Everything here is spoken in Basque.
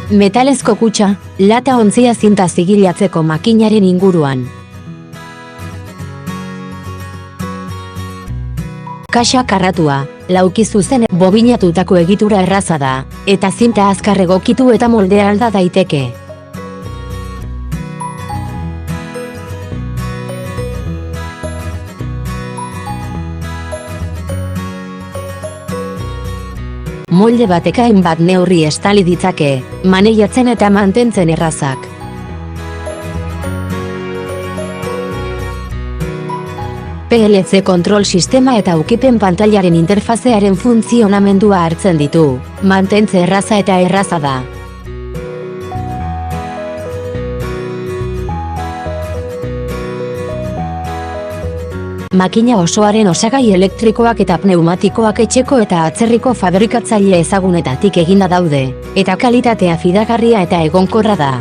Metalezko kutxa, lata ontzia zinta zigilatzeko makinaren inguruan. Kaxa karratua, lauki zuzen bobinatutako egitura erraza da, eta zinta azkar egokitu eta moldea alda daiteke. Molde batek hainbat neurri estali ditzake, maneiatzen eta mantentzen errazak. PLC kontrol sistema eta ukipen pantailaren interfazearen funtzionamendua hartzen ditu, mantentze erraza eta erraza da. Makina osoaren osagai elektrikoak eta pneumatikoak etxeko eta atzerriko fabrikatzaile ezagunetatik eginda daude, eta kalitatea fidagarria eta egonkorra da.